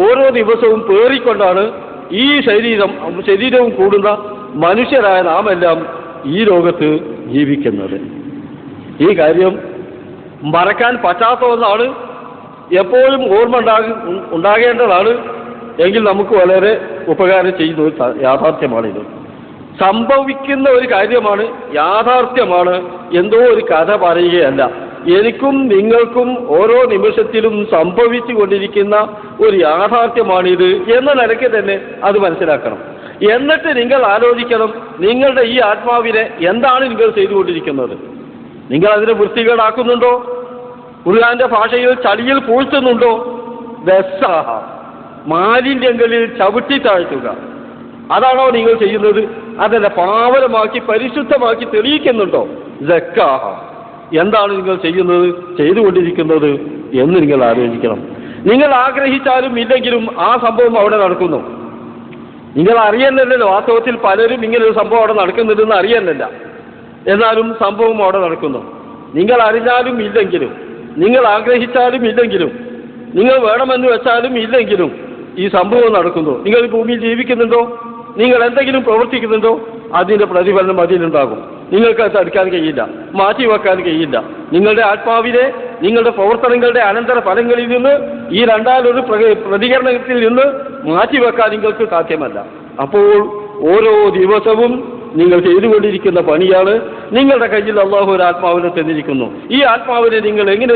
ഓരോ ദിവസവും പേറിക്കൊണ്ടാണ് ഈ ശരീരവും കൂടുന്ന മനുഷ്യരായ നാം എല്ലാം ഈ ലോകത്ത് ജീവിക്കുന്നത്. ഈ കാര്യം മറക്കാൻ പറ്റാത്ത ഒന്നാണ്, എപ്പോഴും ഓർമ്മ ഉണ്ടാകേണ്ടതാണ്. എങ്കിൽ നമുക്ക് വളരെ ഉപകാരം ചെയ്യുന്ന ഒരു യാഥാർത്ഥ്യമാണിത്. സംഭവിക്കുന്ന ഒരു കാര്യമാണ്, യാഥാർത്ഥ്യമാണ്, എന്തോ ഒരു കഥ പറയുകയല്ല. എനിക്കും നിങ്ങൾക്കും ഓരോ നിമിഷത്തിലും സംഭവിച്ചു കൊണ്ടിരിക്കുന്ന ഒരു യാഥാർത്ഥ്യമാണിത് എന്ന നിലയ്ക്ക് തന്നെ അത് മനസ്സിലാക്കണം. എന്നിട്ട് നിങ്ങൾ ആലോചിക്കണം, നിങ്ങളുടെ ഈ ആത്മാവിനെ എന്താണ് നിങ്ങൾ ചെയ്തുകൊണ്ടിരിക്കുന്നത്? നിങ്ങൾ അതിനെ വൃത്തികേടാക്കുന്നുണ്ടോ? ഖുർആന്റെ ഭാഷയിൽ ചളിയിൽ പൂഴ്ത്തുന്നുണ്ടോ? ദസ്സാഹ, മാലിന്യങ്ങളിൽ ചവിട്ടി താഴ്ത്തുക, അതാണോ നിങ്ങൾ ചെയ്യുന്നത്? അതല്ല, പാവനമാക്കി പരിശുദ്ധമാക്കി തെളിയിക്കുന്നുണ്ടോ? സക്കാഹ, എന്താണ് നിങ്ങൾ ചെയ്തുകൊണ്ടിരിക്കുന്നത് എന്ന് നിങ്ങൾ ആലോചിക്കണം. നിങ്ങൾ ആഗ്രഹിച്ചാലും ഇല്ലെങ്കിലും ആ സംഭവം അവിടെ നടക്കുന്നു. നിങ്ങൾ അറിയുന്നില്ലല്ലോ, വാസ്തവത്തിൽ പലരും ഇങ്ങനെ ഒരു സംഭവം അവിടെ നടക്കുന്നുണ്ടെന്ന് അറിയുന്നില്ല. എന്നാലും സംഭവം അവിടെ നടക്കുന്നു. നിങ്ങൾ അറിഞ്ഞാലും ഇല്ലെങ്കിലും, നിങ്ങൾ ആഗ്രഹിച്ചാലും ഇല്ലെങ്കിലും, നിങ്ങൾ വേണമെന്ന് വെച്ചാലും ഇല്ലെങ്കിലും ഈ സംഭവം നടക്കുന്നു. നിങ്ങൾ ഈ ഭൂമിയിൽ ജീവിക്കുന്നുണ്ടോ? നിങ്ങൾ എന്തെങ്കിലും പ്രവർത്തിക്കുന്നുണ്ടോ? അതിൻ്റെ പ്രതിഫലനം അതിലുണ്ടാകും. നിങ്ങൾക്ക് അത് തടുക്കാൻ കഴിയില്ല, മാറ്റിവെക്കാൻ കഴിയില്ല. നിങ്ങളുടെ ആത്മാവിനെ നിങ്ങളുടെ പ്രവർത്തനങ്ങളുടെ അനന്തര ഫലങ്ങളിൽ നിന്ന്, ഈ രണ്ടാലൊരു പ്രതികരണത്തിൽ നിന്ന് മാറ്റിവെക്കാൻ നിങ്ങൾക്ക് സാധ്യമല്ല. അപ്പോൾ ഓരോ ദിവസവും നിങ്ങൾ ചെയ്തുകൊണ്ടിരിക്കുന്ന പണിയാണ്. നിങ്ങളുടെ കയ്യിൽ അള്ളാഹു ഒരു ആത്മാവിനെ തന്നിരിക്കുന്നു. ഈ ആത്മാവിനെ നിങ്ങൾ എങ്ങനെ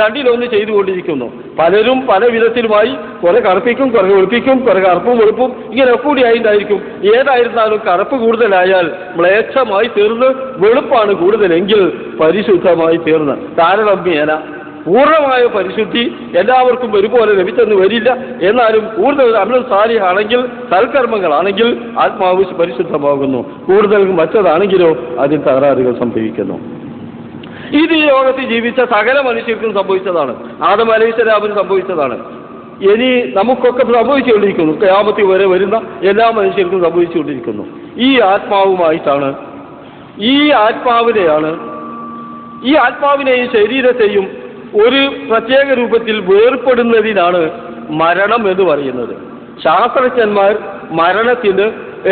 രണ്ടിലൊന്ന് ചെയ്തുകൊണ്ടിരിക്കുന്നു? പലരും പല വിധത്തിലുമായി കുറെ കറുപ്പിക്കും, കുറെ വെളുപ്പിക്കും, കുറെ കറുപ്പും വെളുപ്പും, ഇങ്ങനെ കൂടി ആയിട്ടായിരിക്കും. ഏതായിരുന്നാലും കറുപ്പ് കൂടുതലായാൽ മ്ലേച്ഛമായി തീർന്ന്, വെളുപ്പാണ് കൂടുതലെങ്കിൽ പരിശുദ്ധമായി തീർന്ന്. താരതമ്യേന പൂർണ്ണമായ പരിശുദ്ധി എല്ലാവർക്കും ഒരുപോലെ ലഭിച്ചെന്ന് വരില്ല. എന്നാലും കൂടുതൽ അമൽ സാലിഹാണെങ്കിൽ, സൽക്കർമ്മങ്ങളാണെങ്കിൽ ആത്മാവ് പരിശുദ്ധമാകുന്നു. കൂടുതൽ മറ്റതാണെങ്കിലോ അതിൽ തകരാറുകൾ സംഭവിക്കുന്നു. ഇത് ഈ ലോകത്ത് ജീവിച്ച സകല മനുഷ്യർക്കും സംഭവിച്ചതാണ്. ആദം അലൈഹിസ്സലാമിന് സംഭവിച്ചതാണ്. ഇനി നമുക്കൊക്കെ സംഭവിച്ചുകൊണ്ടിരിക്കുന്നു. ഖിയാമത്ത് വരെ വരുന്ന എല്ലാ മനുഷ്യർക്കും സംഭവിച്ചുകൊണ്ടിരിക്കുന്നു. ഈ ആത്മാവുമായിട്ടാണ്, ഈ ആത്മാവിനെയും ശരീരത്തെയും ഒരു പ്രത്യേക രൂപത്തിൽ വേർപ്പെടുന്നതിനാണ് മരണം എന്ന് പറയുന്നത്. ശാസ്ത്രജ്ഞന്മാർ മരണത്തിന്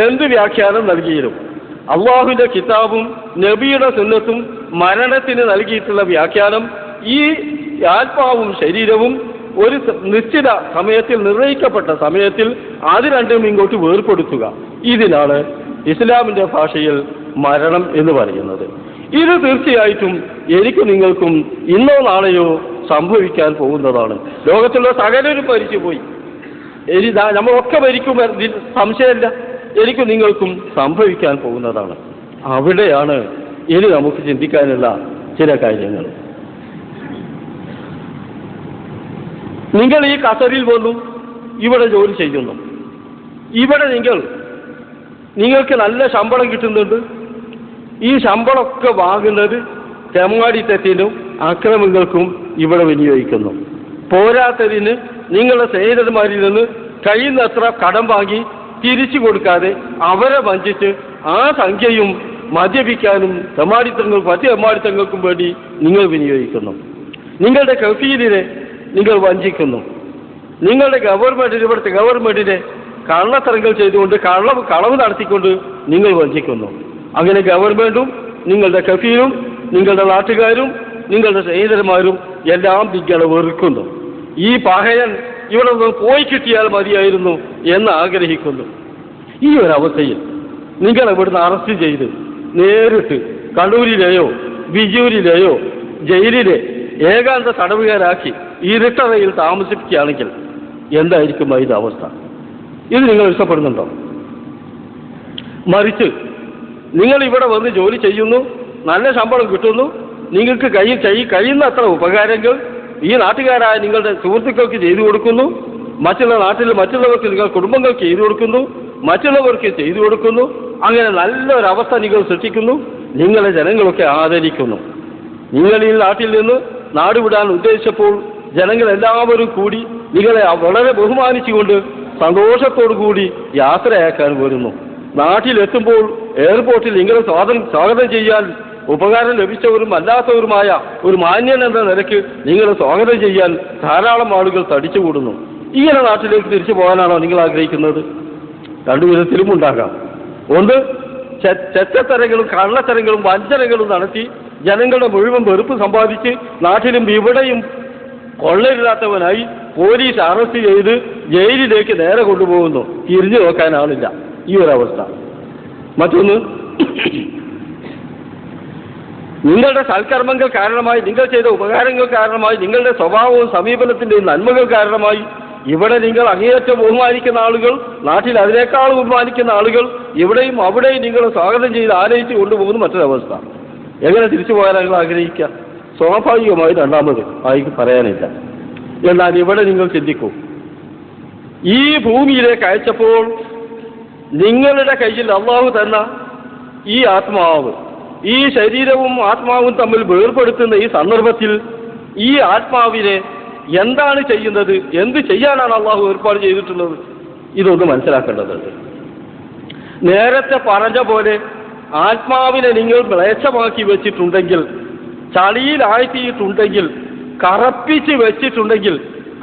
എന്ത് വ്യാഖ്യാനം നൽകിയിരുന്നു? അള്ളാഹുവിന്റെ കിതാബും നബിയുടെ സുന്നത്തും മരണത്തിന് നൽകിയിട്ടുള്ള വ്യാഖ്യാനം, ഈ ആത്മാവും ശരീരവും ഒരു നിശ്ചിത സമയത്തിൽ, നിർണയിക്കപ്പെട്ട സമയത്തിൽ അത് രണ്ടും ഇങ്ങോട്ട് വേർപ്പെടുത്തുക, ഇതിനാണ് ഇസ്ലാമിന്റെ ഭാഷയിൽ മരണം എന്ന് പറയുന്നത്. ഇത് തീർച്ചയായിട്ടും എനിക്ക് നിങ്ങൾക്കും ഇന്നോ നാളെയോ സംഭവിക്കാൻ പോകുന്നതാണ്. ലോകത്തുള്ള സകലരും മരിച്ചുപോയി. നമ്മളൊക്കെ മരിക്കും, സംശയമില്ല. എനിക്കും നിങ്ങൾക്കും സംഭവിക്കാൻ പോകുന്നതാണ്. അവിടെയാണ് ഇനി നമുക്ക് ചിന്തിക്കാനുള്ള ചില കാര്യങ്ങൾ. നിങ്ങൾ ഈ ഖത്തറിൽ വന്നു, ഇവിടെ ജോലി ചെയ്യുന്നു. ഇവിടെ നിങ്ങൾക്ക് നല്ല ശമ്പളം കിട്ടുന്നുണ്ട്. ഈ ശമ്പളമൊക്കെ വാങ്ങുന്നത് തെമ്മാടിത്തത്തിനും അക്രമങ്ങൾക്കും ഇവിടെ വിനിയോഗിക്കുന്നു. പോരാത്തതിന് നിങ്ങളുടെ സ്നേഹിതന്മാരിൽ നിന്ന് കഴിയുന്നത്ര കടം വാങ്ങി തിരിച്ചു കൊടുക്കാതെ അവരെ വഞ്ചിച്ച് ആ സംഖ്യയും മദ്യപിക്കാനും മറ്റ് തെമ്മാടിത്തങ്ങൾക്കും വേണ്ടി നിങ്ങൾ വിനിയോഗിക്കുന്നു. നിങ്ങളുടെ കഫീലിനെ നിങ്ങൾ വഞ്ചിക്കുന്നു. നിങ്ങളുടെ ഇവിടുത്തെ ഗവൺമെന്റിനെ കള്ളത്തരങ്ങൾ ചെയ്തുകൊണ്ട്, കളവ് നടത്തിക്കൊണ്ട് നിങ്ങൾ വഞ്ചിക്കുന്നു. അങ്ങനെ ഗവൺമെന്റും നിങ്ങളുടെ കഫീലും നിങ്ങളുടെ നാട്ടുകാരും നിങ്ങളുടെ സ്നേഹിതന്മാരും എല്ലാം നിങ്ങളെ വെറുക്കുന്നു. ഈ പഹയൻ ഇവിടെ നിന്ന് പോയി കിട്ടിയാൽ മതിയായിരുന്നു എന്ന് ആഗ്രഹിക്കുന്നു. ഈ ഒരവസ്ഥയിൽ നിങ്ങൾ ഇവിടുന്ന് അറസ്റ്റ് ചെയ്ത് നേരിട്ട് കണ്ണൂരിലെയോ വിജൂരിലെയോ ജയിലിലെ ഏകാന്ത തടവുകാരാക്കി ഇരുട്ടറയിൽ താമസിപ്പിക്കുകയാണെങ്കിൽ എന്തായിരിക്കും അതിൻ്റെ അവസ്ഥ? ഇത് നിങ്ങൾ ഇഷ്ടപ്പെടുന്നുണ്ടോ? മറിച്ച് നിങ്ങൾ ഇവിടെ വന്ന് ജോലി ചെയ്യുന്നു, നല്ല ശമ്പളം കിട്ടുന്നു, നിങ്ങൾക്ക് കഴിയുന്നത്ര ഉപകാരങ്ങൾ ഈ നാട്ടുകാരായ നിങ്ങളുടെ സുഹൃത്തുക്കൾക്ക് ചെയ്തു കൊടുക്കുന്നു, മറ്റുള്ളവർക്ക് നിങ്ങൾ കുടുംബങ്ങൾക്ക് ചെയ്തു കൊടുക്കുന്നു, മറ്റുള്ളവർക്ക് ചെയ്തു കൊടുക്കുന്നു. അങ്ങനെ നല്ലൊരവസ്ഥ നിങ്ങൾ സൃഷ്ടിക്കുന്നു. നിങ്ങളെ ജനങ്ങളൊക്കെ ആദരിക്കുന്നു. നിങ്ങൾ ഈ നാട്ടിൽ നിന്ന് നാടുവിടാൻ ഉദ്ദേശിച്ചപ്പോൾ ജനങ്ങളെല്ലാവരും കൂടി നിങ്ങളെ വളരെ ബഹുമാനിച്ചുകൊണ്ട് സന്തോഷത്തോടു കൂടി യാത്രയാക്കാൻ വരുന്നു. നാട്ടിലെത്തുമ്പോൾ എയർപോർട്ടിൽ നിങ്ങളെ സ്വാഗതം ചെയ്യാൻ ഉപകാരം ലഭിച്ചവരും അല്ലാത്തവരുമായ ഒരു മാന്യൻ എന്ന നിലയ്ക്ക് നിങ്ങളെ സ്വാഗതം ചെയ്യാൻ ധാരാളം ആളുകൾ തടിച്ചുകൂടുന്നു. ഇങ്ങനെ നാട്ടിലേക്ക് തിരിച്ചു പോകാനാണോ നിങ്ങൾ ആഗ്രഹിക്കുന്നത്? രണ്ടു വിധത്തിലും ഉണ്ടാകാം. ഒന്ന്, ചെറ്റത്തരങ്ങളും കള്ളത്തരങ്ങളും വഞ്ചനകളും നടത്തി ജനങ്ങളുടെ മുഴുവൻ വെറുപ്പ് സമ്പാദിച്ച് നാട്ടിലും ഇവിടെയും കൊള്ളരുതാത്തവനായി പോലീസ് അറസ്റ്റ് ചെയ്ത് ജയിലിലേക്ക് നേരെ കൊണ്ടുപോകുന്നു. തിരിഞ്ഞു നോക്കാൻ ആളില്ല. ഈ ഒരവസ്ഥ. മറ്റൊന്ന്, നിങ്ങളുടെ സൽക്കർമ്മങ്ങൾ കാരണമായി, നിങ്ങൾ ചെയ്ത ഉപകാരങ്ങൾ കാരണമായി, നിങ്ങളുടെ സ്വഭാവവും സമീപനത്തിൻ്റെയും നന്മകൾ കാരണമായി ഇവിടെ നിങ്ങൾ അങ്ങേയറ്റം ബഹുമാനിക്കുന്ന ആളുകൾ, നാട്ടിൽ അതിനേക്കാൾ ബഹുമാനിക്കുന്ന ആളുകൾ ഇവിടെയും അവിടെയും നിങ്ങളെ സ്വാഗതം ചെയ്ത് ആനയിച്ച് കൊണ്ടുപോകുന്ന മറ്റൊരവസ്ഥ. എങ്ങനെ തിരിച്ചു പോകാൻ നിങ്ങൾ ആഗ്രഹിക്കുക? സ്വാഭാവികമായി രണ്ടാമത് ആയിക്ക് പറയാനില്ല. എന്നാൽ ഇവിടെ നിങ്ങൾ ചിന്തിക്കൂ, ഈ ഭൂമിയിലേക്ക് അയച്ചപ്പോൾ നിങ്ങളുടെ കയ്യിൽ അള്ളാഹു തന്ന ഈ ആത്മാവ്, ഈ ശരീരവും ആത്മാവും തമ്മിൽ വേർപെടുത്തുന്ന ഈ സന്ദർഭത്തിൽ ഈ ആത്മാവിനെ എന്താണ് ചെയ്യുന്നത്, എന്ത് ചെയ്യാനാണ് അള്ളാഹു ഏർപ്പാട് ചെയ്തിട്ടുള്ളത്? ഇതൊന്ന് മനസ്സിലാക്കേണ്ടതുണ്ട്. നേരത്തെ പറഞ്ഞ പോലെ ആത്മാവിനെ നിങ്ങൾ മ്ലേച്ഛമാക്കി വെച്ചിട്ടുണ്ടെങ്കിൽ, ചളിയിലാഴ്ത്തിയിട്ടുണ്ടെങ്കിൽ, കറപ്പിച്ച് വെച്ചിട്ടുണ്ടെങ്കിൽ,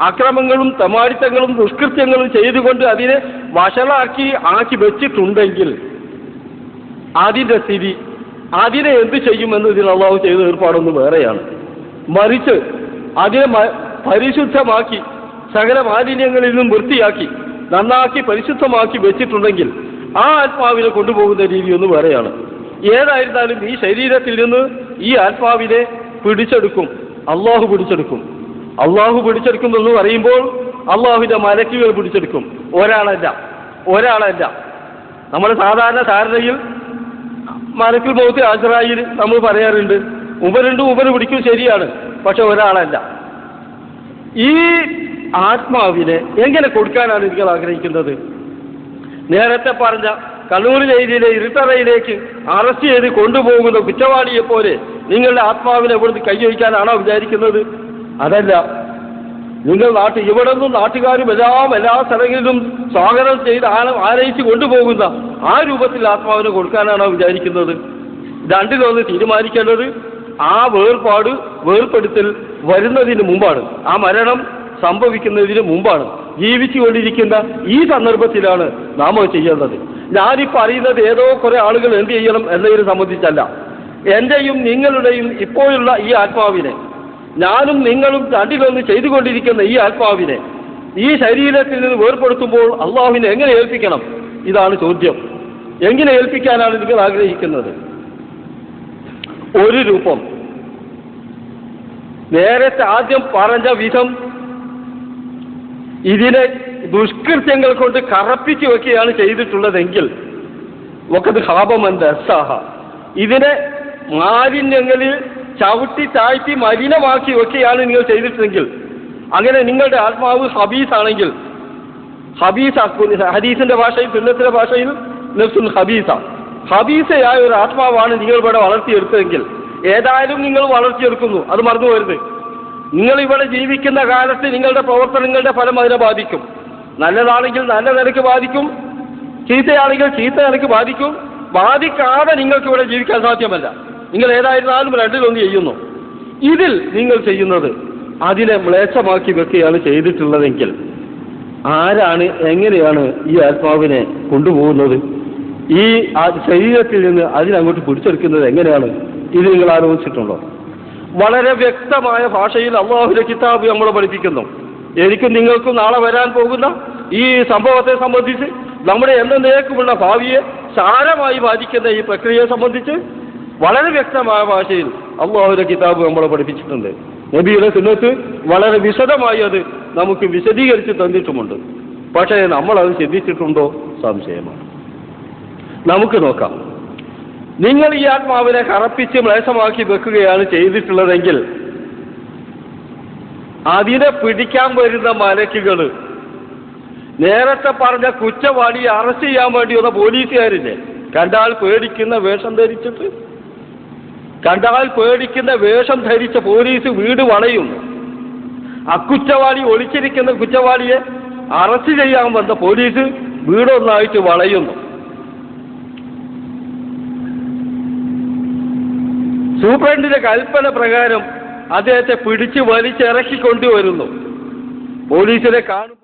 അക്രമങ്ങളും തമാടിത്തങ്ങളും ദുഷ്കൃത്യങ്ങളും ചെയ്തുകൊണ്ട് അതിനെ വഷളാക്കി വെച്ചിട്ടുണ്ടെങ്കിൽ അതിൻ്റെ സ്ഥിതി, അതിനെ എന്ത് ചെയ്യുമെന്ന് ഇതിൽ അള്ളാഹു ചെയ്ത ഏർപ്പാടൊന്നും വേറെയാണ്. മറിച്ച് അതിനെ പരിശുദ്ധമാക്കി സകല മാലിന്യങ്ങളിൽ നിന്നും വൃത്തിയാക്കി നന്നാക്കി പരിശുദ്ധമാക്കി വെച്ചിട്ടുണ്ടെങ്കിൽ ആ ആത്മാവിനെ കൊണ്ടുപോകുന്ന രീതി ഒന്ന് വേറെയാണ്. ഏതായിരുന്നാലും ഈ ശരീരത്തിൽ നിന്ന് ഈ ആത്മാവിനെ പിടിച്ചെടുക്കും, അള്ളാഹു പിടിച്ചെടുക്കും. അള്ളാഹു പിടിച്ചെടുക്കുമെന്ന് പറയുമ്പോൾ അള്ളാഹുവിൻ്റെ മലക്കുകൾ പിടിച്ചെടുക്കും. ഒരാളല്ല. നമ്മൾ സാധാരണ ധാരണയിൽ മലക്കുൽ മൗത്ത് അസ്രായിൽ നമ്മൾ പറയാറുണ്ട്, ഉപര് പിടിക്കും, ശരിയാണ്. പക്ഷെ ഒരാളല്ല. ഈ ആത്മാവിനെ എങ്ങനെ കൊടുക്കാനാണ് നിങ്ങൾ ആഗ്രഹിക്കുന്നത്? നേരത്തെ പറഞ്ഞ കണ്ണൂർ ജയിലിലെ ഇരുട്ടറയിലേക്ക് അറസ്റ്റ് ചെയ്ത് കൊണ്ടുപോകുന്ന കുറ്റവാളിയെപ്പോലെ നിങ്ങളുടെ ആത്മാവിനെ ഇവിടുന്ന് കൈവയ്ക്കാനാണോ വിചാരിക്കുന്നത്? അതല്ല. നിങ്ങൾ ഇവിടെ നിന്നും നാട്ടുകാരും എല്ലാ സ്ഥലങ്ങളിലും സ്വാഗതം ചെയ്ത് ആനയിച്ച് കൊണ്ടുപോകുന്ന ആ രൂപത്തിൽ ആത്മാവിനെ കൊടുക്കാനാണോ വിചാരിക്കുന്നത്? രണ്ടിലൊന്ന് തീരുമാനിക്കേണ്ടത് ആ വേർപെടുത്തൽ വരുന്നതിന് മുമ്പാണ്, ആ മരണം സംഭവിക്കുന്നതിന് മുമ്പാണ്. ജീവിച്ചുകൊണ്ടിരിക്കുന്ന ഈ സന്ദർഭത്തിലാണ് നാം ചെയ്യേണ്ടത്. ഞാനിപ്പോൾ അറിയുന്നത് ഏതോ കുറെ ആളുകൾ എന്ത് ചെയ്യണം എന്നതിനെ സംബന്ധിച്ചല്ല. എൻ്റെയും നിങ്ങളുടെയും ഇപ്പോഴുള്ള ഈ ആത്മാവിനെ, ഞാനും നിങ്ങളും രണ്ടിലൊന്ന് ചെയ്തുകൊണ്ടിരിക്കുന്ന ഈ ആത്മാവിനെ ഈ ശരീരത്തിൽ നിന്ന് വേർപെടുത്തുമ്പോൾ അള്ളാഹുവിനെ എങ്ങനെ ഏൽപ്പിക്കണം? ഇതാണ് ചോദ്യം. എങ്ങനെ ഏൽപ്പിക്കാനാണ് നിങ്ങൾ ആഗ്രഹിക്കുന്നത്? ഒരു രൂപം, നേരത്തെ ആദ്യം പറഞ്ഞ വിധം ഇതിനെ ദുഷ്കൃത്യങ്ങൾ കൊണ്ട് കറപ്പിച്ചു വെക്കുകയാണ് ചെയ്തിട്ടുള്ളതെങ്കിൽ വഖദ് ഖാബ മൻ ദസ്സാഹ, ഇതിനെ മാലിന്യങ്ങളിൽ ചവിട്ടി താഴ്ത്തി മലിനമാക്കി വെക്കുകയാണ് നിങ്ങൾ ചെയ്തിട്ടുണ്ടെങ്കിൽ, അങ്ങനെ നിങ്ങളുടെ ആത്മാവ് ഹബീസാണെങ്കിൽ, ഹദീസിന്റെ ഭാഷയിൽ, സുന്നത്തിന്റെ ഭാഷയിൽ നഫ്സുൽ ഹബീസയായ ഒരു ആത്മാവാണ് നിങ്ങൾ ഇവിടെ വളർത്തിയെടുത്തതെങ്കിൽ, ഏതായാലും നിങ്ങൾ വളർത്തിയെടുക്കുന്നു, അത് മറന്നു പോരുത്. നിങ്ങൾ ഇവിടെ ജീവിക്കുന്ന കാലത്ത് നിങ്ങളുടെ പ്രവർത്തനങ്ങളുടെ ഫലം അതിനെ ബാധിക്കും. നല്ലതാണെങ്കിൽ നല്ല നിലയ്ക്ക് ബാധിക്കും, ചീത്തയാണെങ്കിൽ ചീത്ത നിലയ്ക്ക് ബാധിക്കും. ബാധിക്കാതെ നിങ്ങൾക്ക് ഇവിടെ ജീവിക്കാൻ സാധ്യമല്ല. നിങ്ങൾ ഏതായിരുന്നാലും രണ്ടിലൊന്ന് ചെയ്യുന്നു. ഇതിൽ നിങ്ങൾ ചെയ്യുന്നത് അതിനെ മ്ലേച്ഛമാക്കി വെക്കുകയാണ് ചെയ്തിട്ടുള്ളതെങ്കിൽ ആരാണ്, എങ്ങനെയാണ് ഈ ആത്മാവിനെ കൊണ്ടുപോകുന്നത്? ഈ ശരീരത്തിൽ നിന്ന് അതിനങ്ങോട്ട് പിടിച്ചെടുക്കുന്നത് എങ്ങനെയാണ്? ഇത് നിങ്ങൾ ആലോചിച്ചിട്ടുണ്ടോ? വളരെ വ്യക്തമായ ഭാഷയിൽ അല്ലാഹുവിന്റെ കിതാബ് നമ്മളെ പഠിപ്പിക്കുന്നു. എനിക്കും നിങ്ങൾക്കും നാളെ വരാൻ പോകുന്ന ഈ സംഭവത്തെ സംബന്ധിച്ച്, നമ്മുടെ എന്നേക്കുമുള്ള ഭാവിയെ സാരമായി ബാധിക്കുന്ന ഈ പ്രക്രിയയെ സംബന്ധിച്ച് വളരെ വ്യക്തമായ ഭാഷയിൽ അല്ലാഹുവിന്റെ കിതാബ് നമ്മളെ പഠിപ്പിച്ചിട്ടുണ്ട്. നബിയുടെ സുന്നത്ത് വളരെ വിശദമായി അത് നമുക്ക് വിശദീകരിച്ച് തന്നിട്ടുമുണ്ട്. പക്ഷേ നമ്മളത് ചിന്തിച്ചിട്ടുണ്ടോ? സംശയമാണ്. നമുക്ക് നോക്കാം. നിങ്ങൾ ഈ ആത്മാവിനെ കറപ്പിച്ച് മ്ലേച്ഛമാക്കി വെക്കുകയാണ് ചെയ്തിട്ടുള്ളതെങ്കിൽ അതിനെ പിടിക്കാൻ വരുന്ന മലക്കുകൾ, നേരത്തെ പറഞ്ഞ കുറ്റവാളിയെ അറസ്റ്റ് ചെയ്യാൻ വേണ്ടി വന്ന പോലീസുകാരില്ലേ, കണ്ടാൽ പേടിക്കുന്ന വേഷം ധരിച്ചിട്ട്, കണ്ടാൽ പേടിക്കുന്ന വേഷം ധരിച്ച പോലീസ് വീട് വളയുന്നു. അക്കുറ്റവാളി, ഒളിച്ചിരിക്കുന്ന കുറ്റവാളിയെ അറസ്റ്റ് ചെയ്യാൻ വന്ന പോലീസ് വീടൊന്നായിട്ട് വളയുന്നു. സൂപ്രണ്ടിന്റെ കൽപ്പന പ്രകാരം അദ്ദേഹത്തെ പിടിച്ച് വലിച്ചിറക്കിക്കൊണ്ടുവരുന്നു. പോലീസിനെ കാണും